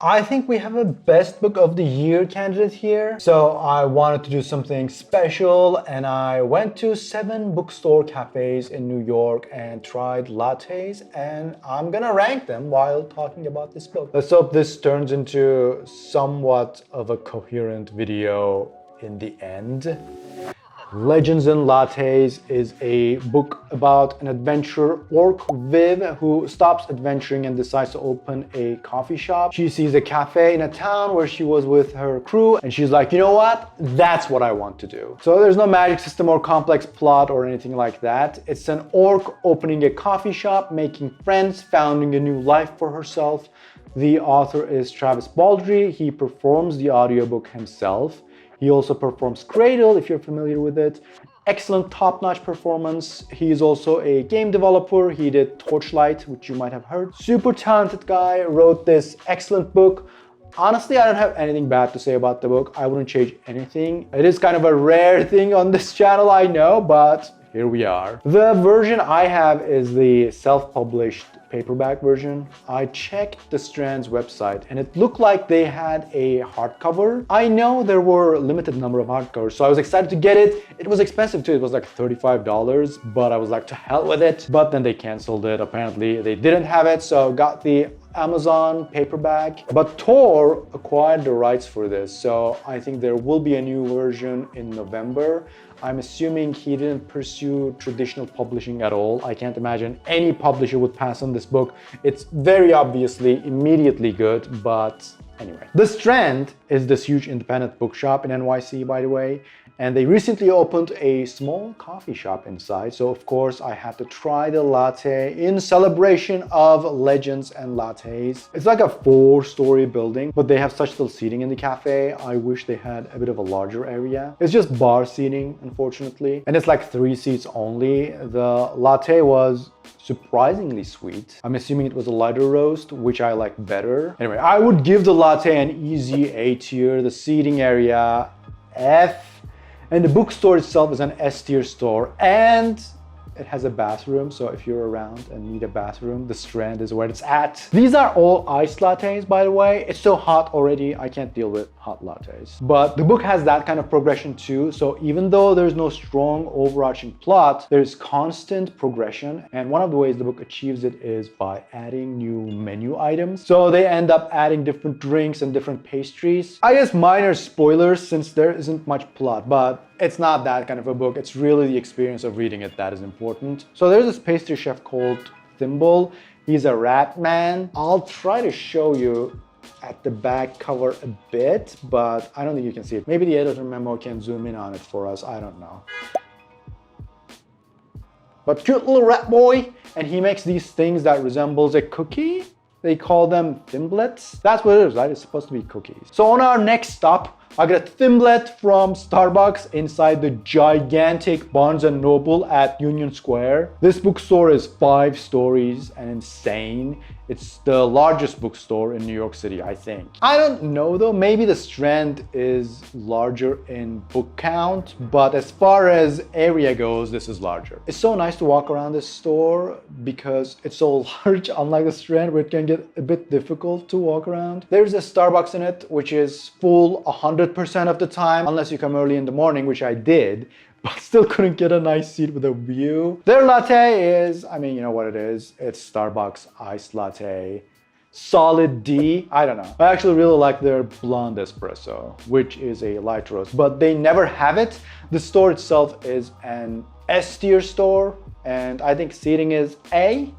I think we have a best book of the year candidate here. So I wanted to do something special and I went to 7 bookstore cafes in New York and tried lattes, and I'm gonna rank them while talking about this book. Let's hope this turns into somewhat of a coherent video in the end. Legends and Lattes is a book about an adventurer, Orc Viv, who stops adventuring and decides to open a coffee shop. She sees a cafe in a town where she was with her crew, and she's like, you know what? That's what I want to do. So there's no magic system or complex plot or anything like that. It's an orc opening a coffee shop, making friends, founding a new life for herself. The author is Travis Baldree. He performs the audiobook himself. He also performs Cradle, if you're familiar with it. Excellent top-notch performance. He is also a game developer. He did Torchlight, which you might have heard. Super talented guy, wrote this excellent book. Honestly, I don't have anything bad to say about the book. I wouldn't change anything. It is kind of a rare thing on this channel, I know, but here we are. The version I have is the self-published paperback version. I checked the Strand's website and it looked like they had a hardcover. I know there were a limited number of hardcovers, so I was excited to get it. It was expensive too, it was like $35, but I was like, to hell with it. But then they canceled it. Apparently they didn't have it, so got the Amazon paperback. But Tor acquired the rights for this, so I think there will be a new version in November. I'm assuming he didn't pursue traditional publishing at all. I can't imagine any publisher would pass on this book. It's very obviously immediately good, but anyway. The Strand is this huge independent bookshop in NYC, by the way, and they recently opened a small coffee shop inside. So of course I had to try the latte in celebration of Legends and Lattes. It's like a 4-story building, but they have such little seating in the cafe. I wish they had a bit of a larger area. It's just bar seating, unfortunately, and it's like 3 seats only. The latte was surprisingly sweet. I'm assuming it was a lighter roast, which I like better. Anyway, I would give the latte an easy A tier. The seating area, F. And the bookstore itself is an S tier store, and it has a bathroom, so if you're around and need a bathroom, the Strand is where it's at. These are all iced lattes, by the way. It's so hot already, I can't deal with hot lattes. But the book has that kind of progression too, so even though there's no strong overarching plot, there's constant progression, and one of the ways the book achieves it is by adding new menu items. So they end up adding different drinks and different pastries. I guess minor spoilers since there isn't much plot, but it's not that kind of a book. It's really the experience of reading it that is important. So there's this pastry chef called Thimble. He's a rat man. I'll try to show you at the back cover a bit, but I don't think you can see it. Maybe the editor Memo can zoom in on it for us. I don't know. But cute little rat boy, and he makes these things that resembles a cookie. They call them thimblets. That's what it is, right? It's supposed to be cookies. So on our next stop, I got a thimblet from Starbucks inside the gigantic Barnes & Noble at Union Square. This bookstore is 5 stories and insane. It's the largest bookstore in New York City, I think. I don't know though, maybe the Strand is larger in book count, but as far as area goes, this is larger. It's so nice to walk around this store because it's so large, unlike the Strand where it can get a bit difficult to walk around. There's a Starbucks in it, which is full 100% of the time, unless you come early in the morning, which I did, but still couldn't get a nice seat with a view. Their latte is, I mean, you know what it is. It's Starbucks iced latte. Solid D. I don't know. I actually really like their blonde espresso, which is a light roast, but they never have it. The store itself is an S tier store, and I think seating is A.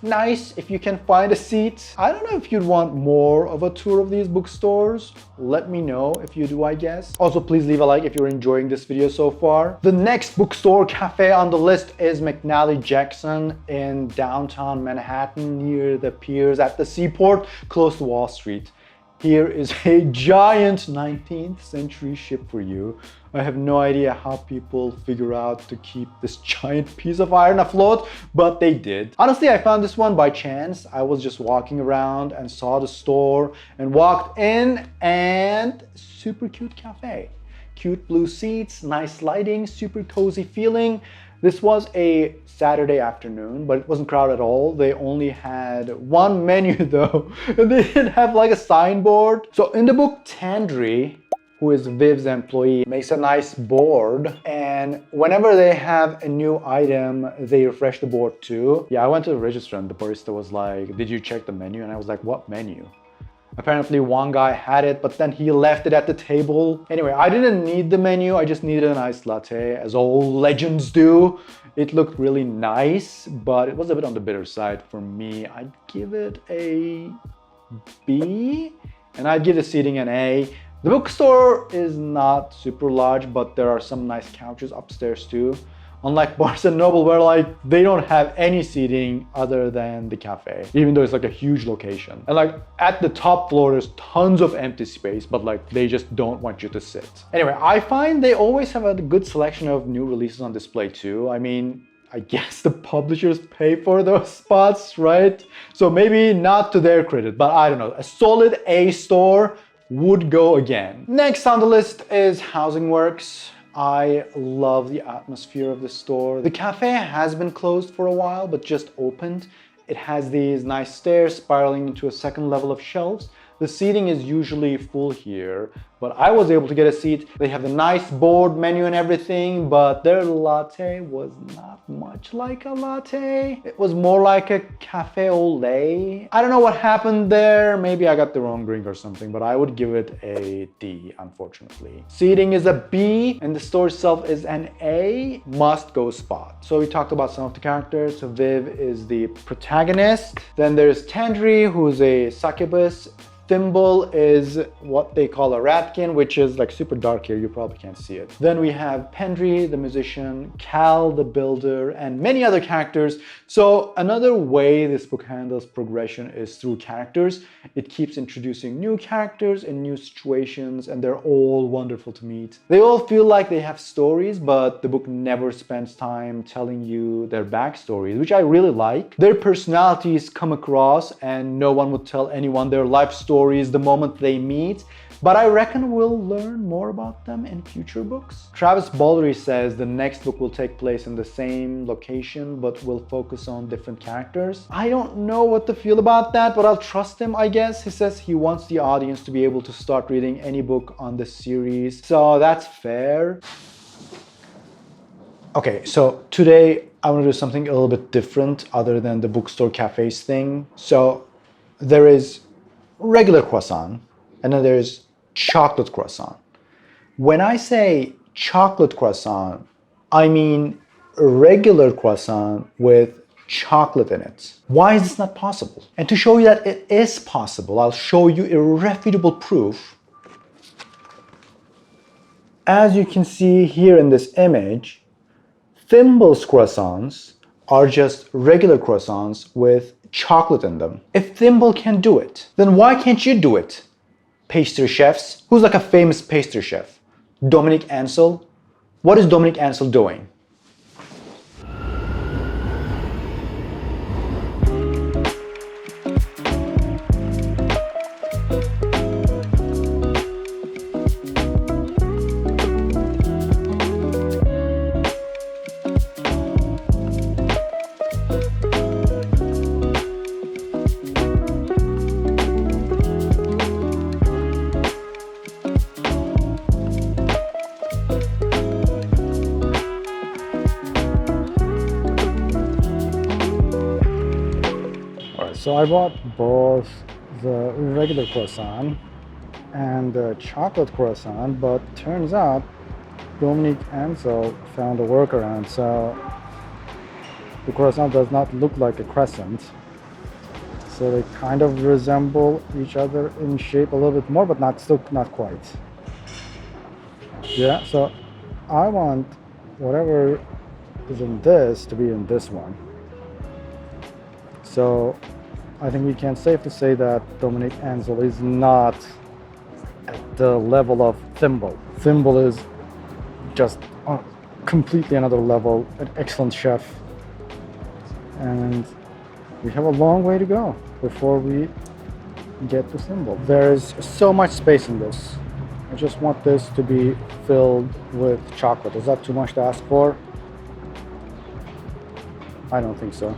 Nice if you can find a seat. I don't know if you'd want more of a tour of these bookstores. Let me know if you do, I guess. Also, please leave a like if you're enjoying this video so far. The next bookstore cafe on the list is McNally Jackson in downtown Manhattan near the piers at the seaport, close to Wall Street. Here is a giant 19th century ship for you. I have no idea how people figure out to keep this giant piece of iron afloat, but they did. Honestly, I found this one by chance. I was just walking around and saw the store and walked in, and super cute cafe. Cute blue seats, nice lighting, super cozy feeling. This was a Saturday afternoon, but it wasn't crowded at all. They only had one menu though, and they didn't have like a signboard. So in the book, Tandri, who is Viv's employee, makes a nice board, and whenever they have a new item, they refresh the board too. Yeah, I went to the register and the barista was like, "Did you check the menu?" And I was like, "What menu?" Apparently one guy had it, but then he left it at the table. Anyway, I didn't need the menu, I just needed an iced latte, as all legends do. It looked really nice, but it was a bit on the bitter side for me. I'd give it a B, and I'd give the seating an A. The bookstore is not super large, but there are some nice couches upstairs too. Unlike Barnes & Noble, where like they don't have any seating other than the cafe, even though it's like a huge location. And like at the top floor, there's tons of empty space, but like they just don't want you to sit. Anyway, I find they always have a good selection of new releases on display too. I mean, I guess the publishers pay for those spots, right? So maybe not to their credit, but I don't know. A solid A store would go again. Next on the list is Housing Works. I love the atmosphere of the store. The cafe has been closed for a while, but just opened. It has these nice stairs spiraling into a second level of shelves. The seating is usually full here, but I was able to get a seat. They have a nice board menu and everything, but their latte was not much like a latte. It was more like a cafe au lait. I don't know what happened there. Maybe I got the wrong drink or something, but I would give it a D, unfortunately. Seating is a B, and the store itself is an A. Must-go spot. So we talked about some of the characters. So Viv is the protagonist. Then there's Tandri, who's a succubus. Thimble is what they call a ratkin, which is like super dark here, you probably can't see it. Then we have Pendry, the musician, Cal, the builder, and many other characters. So another way this book handles progression is through characters. It keeps introducing new characters in new situations, and they're all wonderful to meet. They all feel like they have stories, but the book never spends time telling you their backstories, which I really like. Their personalities come across, and no one would tell anyone their life stories the moment they meet, but I reckon we'll learn more about them in future books. Travis Baldree says the next book will take place in the same location, but will focus on different characters. I don't know what to feel about that, but I'll trust him, I guess. He says he wants the audience to be able to start reading any book on the series, so that's fair. Okay, so today I want to do something a little bit different other than the bookstore cafes thing. So there is regular croissant, and then there's chocolate croissant. When I say chocolate croissant, I mean regular croissant with chocolate in it. Why is this not possible? And to show you that it is possible, I'll show you irrefutable proof. As you can see here in this image, Thimble's croissants are just regular croissants with chocolate in them. If Thimble can do it, then why can't you do it? Pastry chefs. Who's like a famous pastry chef? Dominique Ansel. What is Dominique Ansel doing? So I bought both the regular croissant and the chocolate croissant, but turns out Dominique Ansel found a workaround, so the croissant does not look like a crescent. So they kind of resemble each other in shape a little bit more, but still not quite. Yeah, so I want whatever is in this to be in this one. So I think we can safely say that Dominique Ansel is not at the level of Thimble. Thimble is just completely another level, an excellent chef. And we have a long way to go before we get to Thimble. There is so much space in this. I just want this to be filled with chocolate. Is that too much to ask for? I don't think so.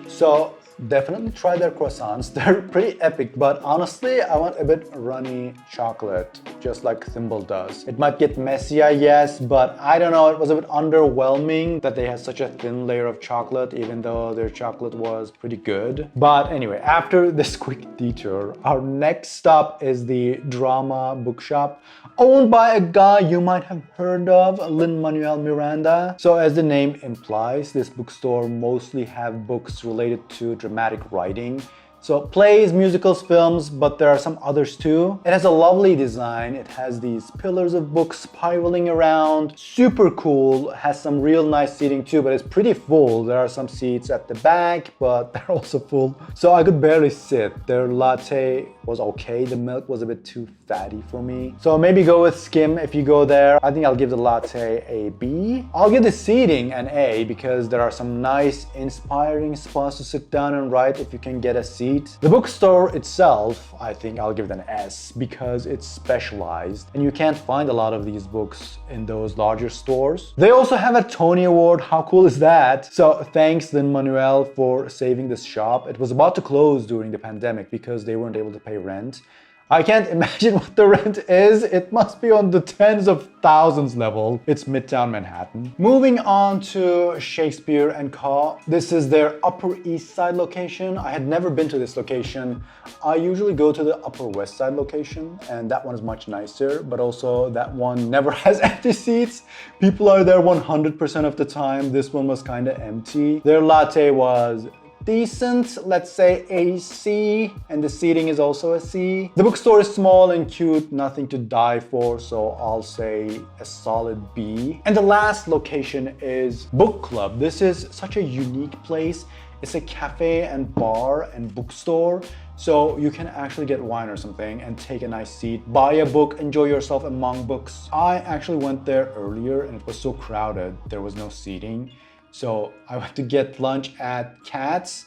So definitely try their croissants. They're pretty epic, but honestly, I want a bit runny chocolate, just like Thimble does. It might get messier, yes, but I don't know, it was a bit underwhelming that they had such a thin layer of chocolate, even though their chocolate was pretty good. But anyway, after this quick detour, our next stop is the Drama Bookshop, owned by a guy you might have heard of, Lin-Manuel Miranda. So as the name implies, this bookstore mostly have books related to dramatic writing. So plays, musicals, films, but there are some others too. It has a lovely design. It has these pillars of books spiraling around. Super cool. It has some real nice seating too, but it's pretty full. There are some seats at the back, but they're also full. So I could barely sit. Their latte was okay. The milk was a bit too fatty for me. So maybe go with skim if you go there. I think I'll give the latte a B. I'll give the seating an A because there are some nice, inspiring spots to sit down and write if you can get a seat. The bookstore itself, I think I'll give it an S because it's specialized and you can't find a lot of these books in those larger stores. They also have a Tony Award. How cool is that? So thanks Lin-Manuel for saving this shop. It was about to close during the pandemic because they weren't able to pay rent. I can't imagine what the rent is. It must be on the tens of thousands level. It's Midtown Manhattan. Moving on to Shakespeare and Co. This is their Upper East Side location. I had never been to this location. I usually go to the Upper West Side location, and that one is much nicer, but also that one never has empty seats. People are there 100% of the time. This one was kind of empty. Their latte was decent, let's say a C, and the seating is also a C. The bookstore is small and cute, nothing to die for, so I'll say a solid B. And the last location is Book Club. This is such a unique place. It's a cafe and bar and bookstore, so you can actually get wine or something and take a nice seat, buy a book, enjoy yourself among books. I actually went there earlier and it was so crowded, there was no seating. So I went to get lunch at Katz,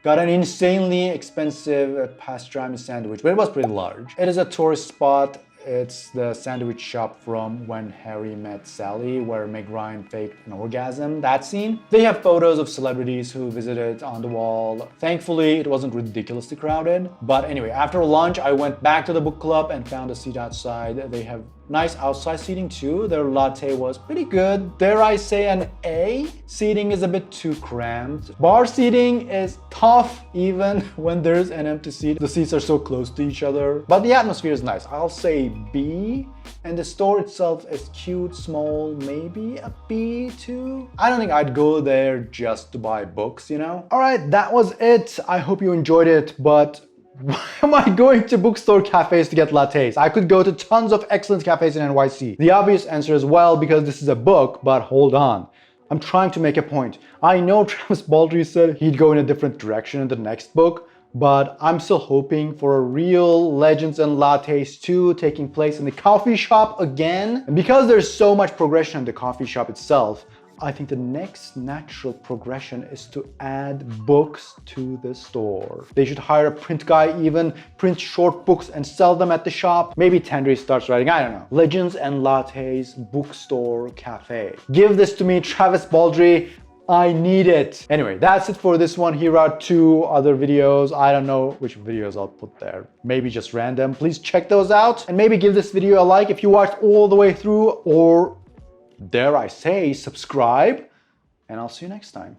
got an insanely expensive pastrami sandwich, but it was pretty large. It is a tourist spot. It's the sandwich shop from When Harry Met Sally, where Meg Ryan faked an orgasm, that scene. They have photos of celebrities who visited on the wall. Thankfully, it wasn't ridiculously crowded. But anyway, after lunch, I went back to the book club and found a seat outside. They have nice outside seating too. Their latte was pretty good. Dare I say an A? Seating is a bit too cramped. Bar seating is tough even when there's an empty seat. The seats are so close to each other. But the atmosphere is nice. I'll say B. And the store itself is cute, small, maybe a B too. I don't think I'd go there just to buy books, you know? Alright, that was it. I hope you enjoyed it, but why am I going to bookstore cafes to get lattes? I could go to tons of excellent cafes in NYC. The obvious answer is, well, because this is a book, but hold on. I'm trying to make a point. I know Travis Baldree said he'd go in a different direction in the next book, but I'm still hoping for a real Legends and Lattes 2 taking place in the coffee shop again. And because there's so much progression in the coffee shop itself, I think the next natural progression is to add books to the store. They should hire a print guy, even print short books and sell them at the shop. Maybe Tendry starts writing, I don't know. Legends and Lattes Bookstore Cafe. Give this to me, Travis Baldree. I need it. Anyway, that's it for this one. Here are 2 other videos. I don't know which videos I'll put there. Maybe just random. Please check those out. And maybe give this video a like if you watched all the way through, or dare I say, subscribe, and I'll see you next time.